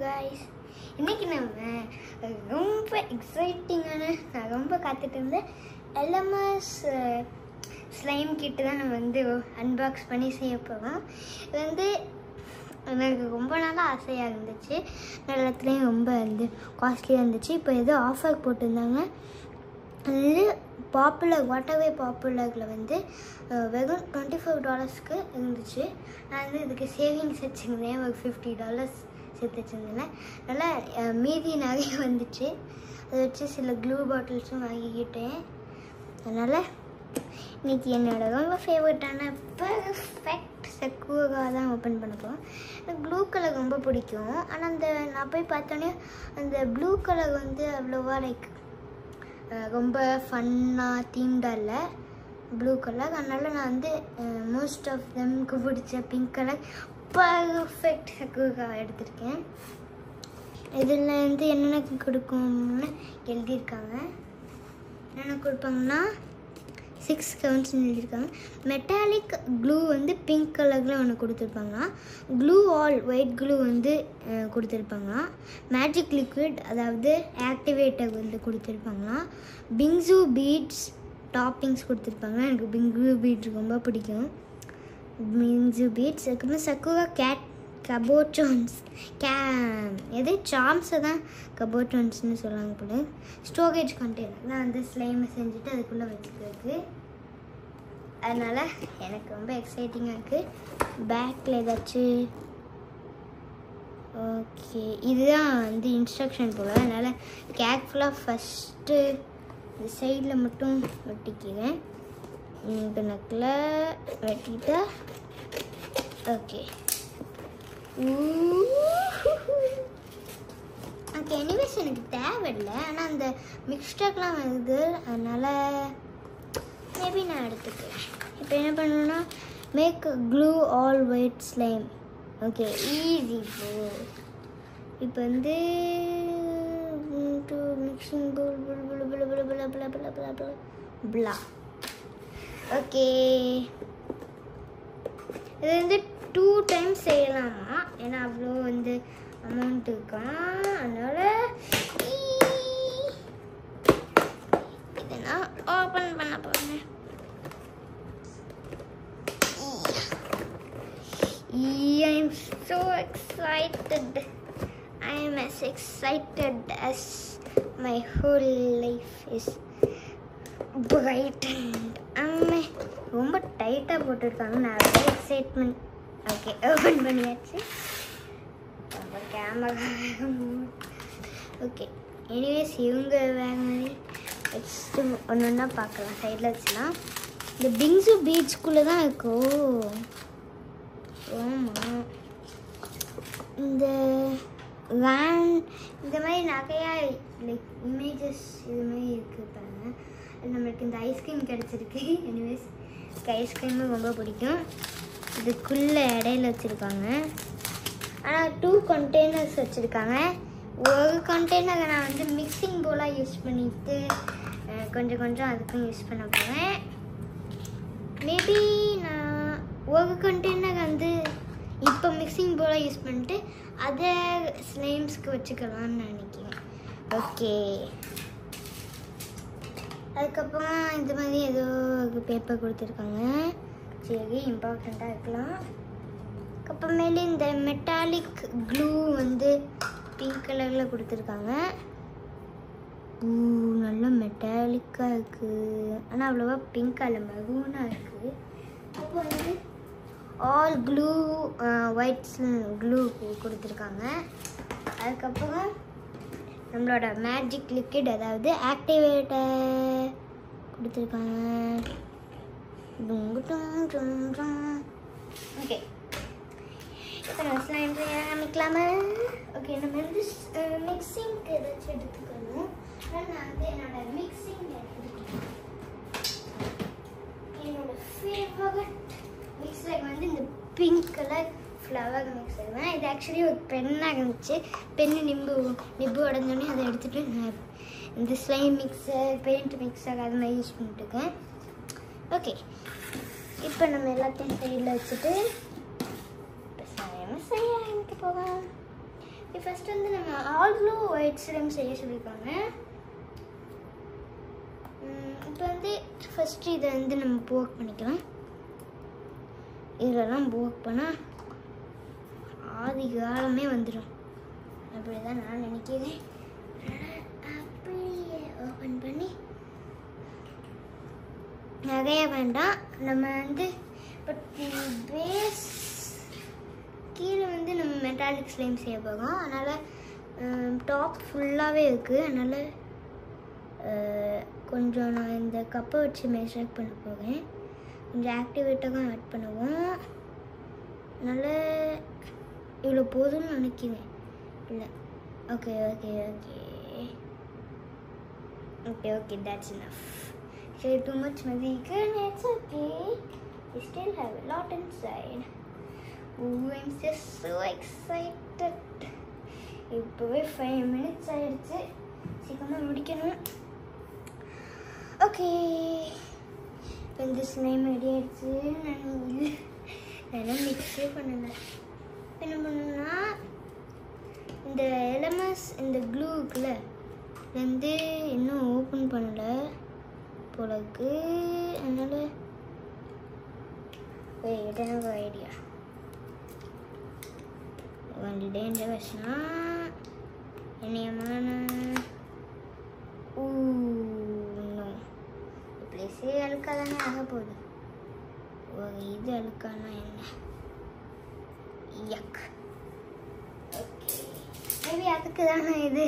guys, இன்னைக்கு நம்ம ரொம்ப எக்ஸைட்டிங்கான நான் ரொம்ப காத்துட்டு இருந்தேன் எல்எம்எஸ் ஸ்லைம் கிட்ட தான் நம்ம வந்து அன்பாக்ஸ் பண்ணி செய்ய போகிறோம். இது வந்து எனக்கு ரொம்ப நாளாக ஆசையாக இருந்துச்சு. எல்லாத்துலேயும் ரொம்ப வந்து காஸ்ட்லியாக இருந்துச்சு. இப்போ ஏதோ ஆஃபர் போட்டிருந்தாங்க. அது வாட்டர்வே பாப்புலரில் வந்து வெறும் $24 இருந்துச்சு. நான் வந்து இதுக்கு சேவிங்ஸ் வச்சுருந்தேன். ஒரு $50 சேர்த்து வச்சுருந்தேன். நல்லா மீதி நிறைய வந்துச்சு. அதை வச்சு சில க்ளூ பாட்டில்ஸும் வாங்கிக்கிட்டேன். அதனால் இன்றைக்கி என்னோடய ரொம்ப ஃபேவரட்டான பர்ஃபெக்ட் சக்குவா தான் ஓப்பன் பண்ண போகிறோம். எனக்கு ப்ளூ கலர் ரொம்ப பிடிக்கும். ஆனால் நான் போய் பார்த்தோன்னே அந்த ப்ளூ கலர் வந்து அவ்வளோவா ரொம்ப ஃபன்னாக தீம்டாக இல்லை ப்ளூ கலர். அதனால் நான் வந்து மோஸ்ட் ஆஃப் தெம்க்கு பிடிச்ச பிங்க் கலர் பர்ஃபெக்ட் சக்குவா எடுத்திருக்கேன். இதில் வந்து என்னென்ன கொடுக்கும்னு எழுதியிருக்காங்க. என்னென்ன கொடுப்பாங்கன்னா 6 கவுண்ட்ஸ்னு எழுதியிருக்காங்க. மெட்டாலிக் க்ளூ வந்து பிங்க் கலரில் ஒன்று கொடுத்துருப்பாங்களா. க்ளூ ஆல் ஒயிட் க்ளூ வந்து கொடுத்துருப்பாங்களா. மேஜிக் லிக்விட் அதாவது ஆக்டிவேட்டர் வந்து கொடுத்துருப்பாங்களா. பிங்ஸு பீட்ஸ் டாப்பிங்ஸ் கொடுத்துருப்பாங்க. எனக்கு பிங்ஸு பீட்ஸ் ரொம்ப பிடிக்கும். பிங்ஸு பீட்ஸ் அதுக்கப்புறம் சக்குவா கபோட்டோன்ஸ் எது சாம்ஸை தான் கபோட்டோன்ஸ்னு சொல்லுவாங்க போல. ஸ்டோரேஜ் கண்டெய்னர் நான் வந்து ஸ்லைமை செஞ்சுட்டு அதுக்குள்ளே வச்சுக்கிறதுக்கு. அதனால் எனக்கு ரொம்ப எக்ஸைட்டிங்காக இருக்குது. பேக்கில் ஏதாச்சும் ஓகே இதுதான் வந்து இன்ஸ்ட்ரக்ஷன் போல். அதனால் கேர்ஃபுல்லாக ஃபஸ்ட்டு இந்த சைடில் மட்டும் வெட்டிக்கிறேன். இந்த நக்கில் வெட்டிட்டா ஓகே. ஓகே எனிவேஸ் எனக்கு தேவையில்லை. ஆனால் அந்த மிக்ஸ்டர்லாம் வருது. அதனால் மேபி நான் எடுத்துக்கிறேன். இப்போ என்ன பண்ணணும்னா make glue all white slime. Okay easy bro. இப்போ வந்து மிக்சிங் பிளா. ஓகே இது வந்து 2 டைம்ஸ் செய்யலாமா. ஏன்னா அவ்வளோ வந்து அமௌண்ட் இருக்கான். அதனால் இதை நான் ஓப்பன் பண்ண போகிறேன். I am so excited. I am as excited as my whole life is brightened. ரொம்ப டைட்டாக போட்டிருக்காங்க. நிறைய எக்ஸைட்மெண்ட். ஓகே ஓப்பன் பண்ணியாச்சு. ரொம்ப கேமரா ஓகே. எனிவேஸ் இவங்க வேறு மாதிரி நெக்ஸ்ட்டு ஒன்று ஒன்றா பார்க்கலாம். சைடில் வச்சுலாம் இந்த பிங்ஸு பீச்சுக்குள்ளே தான் இருக்கோ. ஆமாம் இந்த மாதிரி நிறையா இமேஜஸ் இது மாதிரி இருக்குது பாருங்கள். நம்மளுக்கு இந்த ஐஸ்கிரீம் கிடச்சிருக்கு. எனிவேஸ் ஐஸ்கிரீமும் ரொம்ப பிடிக்கும். இதுக்குள்ளே இடையில வச்சுருக்காங்க. ஆனால் 2 கண்டெய்னர்ஸ் வச்சுருக்காங்க. ஒரு கண்டெய்னரை நான் வந்து மிக்சிங் போலாக யூஸ் பண்ணிவிட்டு கொஞ்சம் அதுக்கும் யூஸ் பண்ண போகிறேன். மேபி நான் ஒரு கண்டெய்னர் வந்து இப்போ மிக்சிங் போலாக யூஸ் பண்ணிட்டு அதை ஸ்லைம்ஸ்க்கு வச்சுக்கலான்னு நினைக்கிறேன். ஓகே அதுக்கப்புறம் இந்த மாதிரி ஏதோ பேப்பர் கொடுத்துருக்காங்க. சரி இம்பார்ட்டண்ட்டாக இருக்கலாம். அதுக்கப்புறமேலே இந்த மெட்டாலிக் க்ளூ வந்து பிங்க் கலரில் கொடுத்துருக்காங்க. நல்லா மெட்டாலிக்காக இருக்குது. ஆனால் அவ்வளோவா பிங்காக இல்லை மரூனாக இருக்குது. அப்போ வந்து ஆல் க்ளூ ஒயிட்ஸ் க்ளூ கொடுத்துருக்காங்க. அதுக்கப்புறம் நம்மளோட மேஜிக் லிக்விட் அதாவது ஆக்டிவேட்டர் கொடுத்துருக்காங்க. ஓகே இப்போ நம்ம ஸ்லைம் செய்ய ஆரம்பிக்கலாமா. ஓகே நம்ம வந்து மிக்சிங்க்கு ஏதாச்சும் எடுத்துக்கணும். நான் வந்து என்னோட மிக்சிங் எடுத்துக்கிட்டேன். என்னோட ஃபேவரட் மிக்சர் வந்து இந்த பிங்க் கலர் ஃப்ளவர் மிக்சர் தான். இது ஆக்சுவலி ஒரு பென்னாக இருந்துச்சு. பென்னு நிப்பு உடஞ்சோடனே அதை எடுத்துகிட்டு நான் இந்த ஸ்லைம் மிக்சர் பெயிண்ட் மிக்சர் அது மாதிரி யூஸ் பண்ணிட்டுருக்கேன். ஓகே இப்போ நம்ம எல்லாத்தையும் சைடில் வச்சுட்டு இப்போ செய்ய ஆரம்பிக்க போகலாம். ஃபர்ஸ்ட் வந்து நம்ம ஆல் ப்ளூ ஒயிட் ஸ்லைம் செய்ய சொல்லியிருக்காங்க. இப்போ வந்து ஃபஸ்ட்டு இதை வந்து நம்ம போக் பண்ணிக்கலாம். இதெல்லாம் போக் பண்ணால் ஆதி காலமே வந்துடும், அப்படி தான் நான் நினைக்கிறேன். அப்படியே ஓப்பன் பண்ணி நிறைய வேண்டாம். நம்ம வந்து இப்போ பேஸ் கீழே வந்து நம்ம மெட்டாலிக் ஸ்லைம் செய்ய போகிறோம். அதனால் டாப் ஃபுல்லாகவே இருக்குது. அதனால் கொஞ்சம் நான் இந்த கப்பை வச்சு மெஷர் பண்ண போகிறேன். கொஞ்சம் ஆக்டிவேட்டாக ஆட் பண்ணுவோம். அதனால் இவ்வளோ போதும்னு நினைக்கிறேன். இல்லை, okay okay okay okay okay that's enough. So too much magic and it's okay. We still have a lot inside. Oh, I'm just so excited. இப்போவே 5 minutes ஆயிடுச்சு, சீக்கிரமாக முடிக்கணும். ஓகே, இப்போ இந்த ஸ்லைம் ரெடி ஆயிடுச்சு. நான் மிக்ஸே பண்ணலை. என்ன பண்ணணும்னா இந்த எலமஸ் இந்த க்ளூ இருக்குல்ல வந்து இன்னும் ஓப்பன் பண்ணலை போலக்கு. அதனால் எனக்கு ஐடியா வந்து டேஞ்சரஸ்னா என்னையமான பிளேஸே அழுக்காதானே ஆக போகுது. ஒரு இது அழுக்கானா என்ன யக். ஓகே, மேபி அதுக்கு தானே இது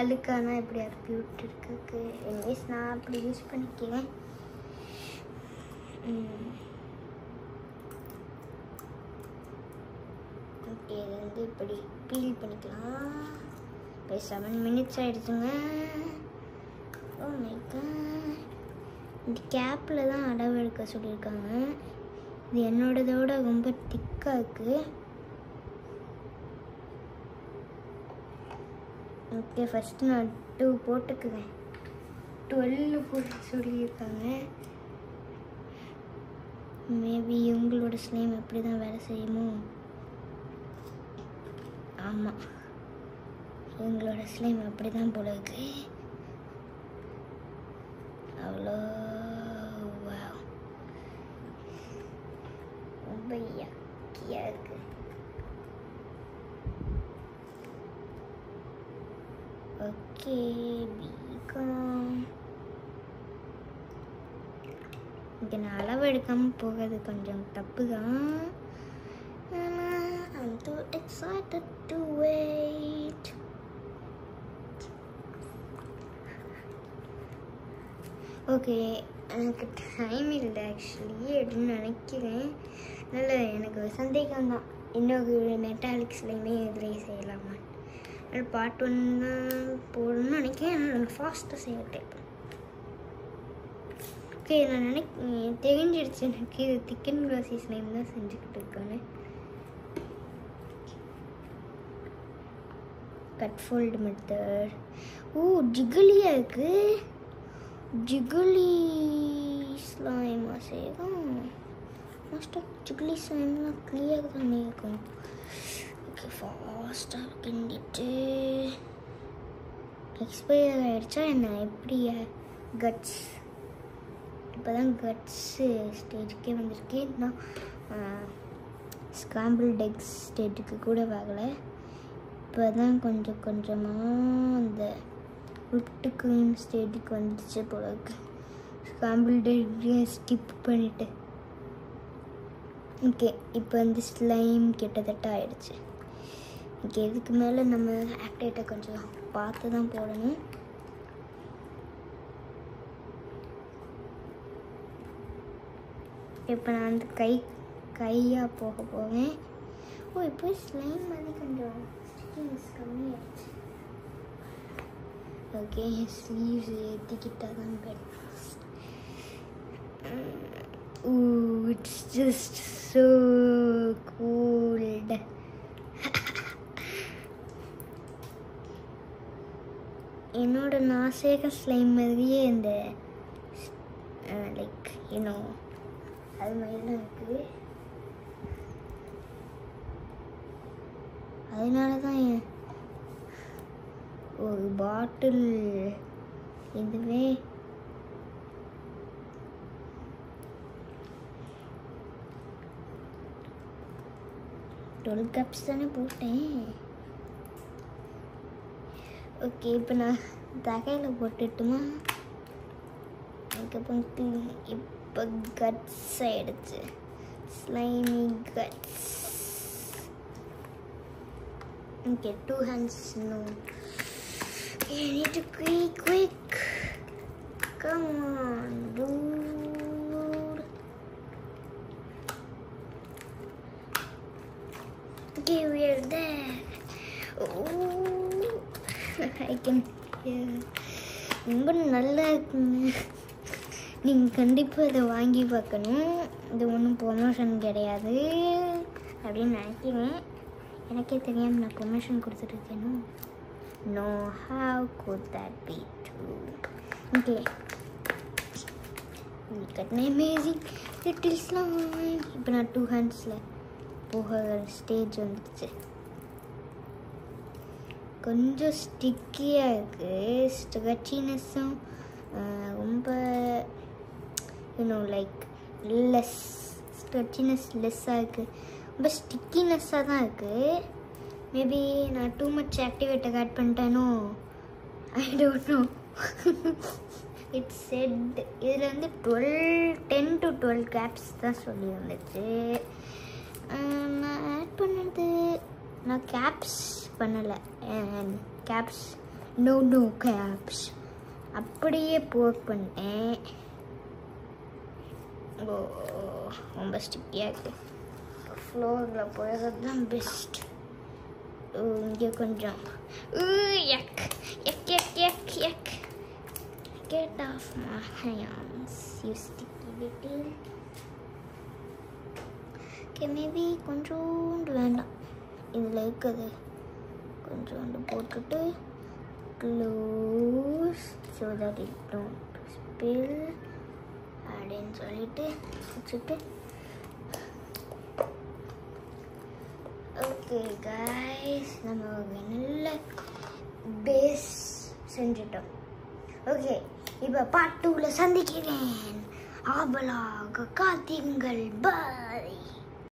அழுக்கானா இப்படி அறுப்பி விட்டுருக்கு. எனிவேஸ் நான் அப்படி யூஸ் பண்ணிக்கிறேன். ஓகே, இது வந்து இப்படி பீல் பண்ணிக்கலாம். இப்போ 7 minutes ஆகிடுச்சுங்க. ஓ மை காட், இந்த கேப்பில் தான் அடவு எடுக்க சொல்லியிருக்காங்க. இது என்னோடதோட ரொம்ப திக்காக இருக்குது. ஓகே, ஃபஸ்ட்டு நான் 2 போட்டுக்குவேன். 12 போட்டு சொல்லியிருக்காங்க. மேபி உங்களோட ஸ்லைம் அப்படி தான் வேலை செய்யுமோ? ஆமாம், எங்களோட ஸ்லைம் அப்படி தான் போல இருக்கு. அவ்வளோ ரொம்ப யக்கியாக இருக்கு. ஓகே, பிகாம் இங்கே நான் அளவு எடுக்காமல் போகிறது கொஞ்சம் தப்பு தான். I'm too excited to wait. Okay, எனக்கு டைம் இல்லை ஆக்சுவலி அப்படின்னு நினைக்கிறேன். அதனால் எனக்கு சந்தேகம் தான், இன்னொரு மெட்டாலிக் ஸ்லைமே இதிலே செய்யலாமா. அதனால் பார்ட் 1 தான் போடணும்னு நினைக்கிறேன். அதனால் நான் ஃபாஸ்ட்டாக செய்யட்டேன். ஓகே, நான் தெரிஞ்சிடுச்சு எனக்கு இது திக்கன் கிளாசி ஸ்லைம் தான் செஞ்சுக்கிட்டு இருக்கானு. Cut fold method. ஓ, ஜிகிலியாக இருக்குது. ஜிகிலி ஸ்லைமாக செய்யலாம். மோஸ்ட்டாக ஜிகிலி ஸ்லைம்லாம் கிளியர் தானே இருக்கும். ஓகே, ஃபாஸ்ட்டாக கிண்டிட்டு எக்ஸ்பயர் ஆகிடுச்சா என்ன? எப்படி கட்ஸ் இப்போ தான் கட்ஸு ஸ்டேஜுக்கே வந்திருக்கு. நான் ஸ்க்ராம்பிள்ட் எக்ஸ் ஸ்டேஜுக்கு கூட வாங்கலை. இப்போ தான் கொஞ்சம் கொஞ்சமாக அந்த விப்டு க்ரீம் ஸ்டேஜுக்கு வந்துடுச்சு போல இருக்கு. ஸ்க்ராம்பிள்ட் எக்கை ஸ்கிப் பண்ணிவிட்டு. ஓகே, இப்போ வந்து ஸ்லைம் கிட்டத்தட்ட ஆகிடுச்சு. ஓகே, இதுக்கு மேலே நம்ம ஆக்டிவேட்டை கொஞ்சம் பார்த்து தான் போடணும். இப்போ நான் வந்து கையாக போக போவேன். ஓ, இப்போ ஸ்லைம் மாதிரி கொஞ்சம் ஸ்டிக்கிங்ஸ் கம்மியாகிடுச்சு. ஓகே, ஸ்லீவ்ஸ் ஏற்றிக்கிட்டா தான் bet. It's just so cold. என்னோட நாசேக ஸ்லைம் மாதிரியே இந்த லைக் யூனோ அது மாதிரி தான் இருக்குது. அது அதனால தான் ஒரு பாட்டில் இதுவே டுவெல் கப்ஸ் தானே போட்டேன். ஓகே, இப்போ நான் தகையில் போட்டுட்டுமா? அதுக்கப்புறம் இப்போ கட்ஸ் ஆயிடுச்சு, slimy guts. Okay, 2 hands no. You need to quick. Come on, dude. Okay, we are there. Oh, I can hear. ரொம்ப நல்லா இருக்குங்க. நீங்கள் கண்டிப்பாக இதை வாங்கி பார்க்கணும். இது ஒன்றும் ப்ரொமோஷன் கிடையாது அப்படின்னு நினைக்கிறேன். எனக்கே தெரியாமல் நான் promotion கொடுத்துட்ருக்கேனோ. No, how could that be true? Okay. Look at my amazing little slime. இப்போ நான் 2 handsல போகிற ஸ்டேஜ் வந்துடுச்சு. கொஞ்சம் ஸ்டிக்கியாக இருக்குது, ஸ்ட்ரெச்சினஸும் ரொம்ப லைக் லெஸ் ஸ்ட்ரெச்சினஸ் லெஸ்ஸாக இருக்குது, ரொம்ப ஸ்டிக்கினஸ்ஸாக தான் இருக்குது. மேபி நான் டூ மச் ஆக்டிவேட்டை ஆட் பண்ணிட்டேனோ, I don't know. It's set இதில் வந்து 10 to 12 கேப்ஸ் தான் சொல்லி வந்துச்சு. நான் ஆட் பண்ணது, நான் கேப்ஸ் பண்ணலை, கேப்ஸ் நோ கேப்ஸ் அப்படியே போர்க் பண்ணிட்டேன். ஓ, ரொம்ப ஸ்டிக்கியாக இருக்குது. ஃப்ளோரில் போயிடுறது தான் பெஸ்ட். இங்கே கொஞ்சம் egg egg egg egg egg get off my hands, you sticky little. Okay, maybe கொஞ்சோண்டு வேண்டாம், இதில் இருக்குது கொஞ்சோண்டு போட்டுட்டு close so that it don't spill அப்படின்னு சொல்லிட்டு வச்சுட்டு. ஓகே கைஸ், நம்ம நல்ல பேஸ் செஞ்சிட்டோம். ஓகே, இப்போ பார்ட் 2ல சந்திக்கிறேன். ஆவலாக காத்திருங்கள். பாய்.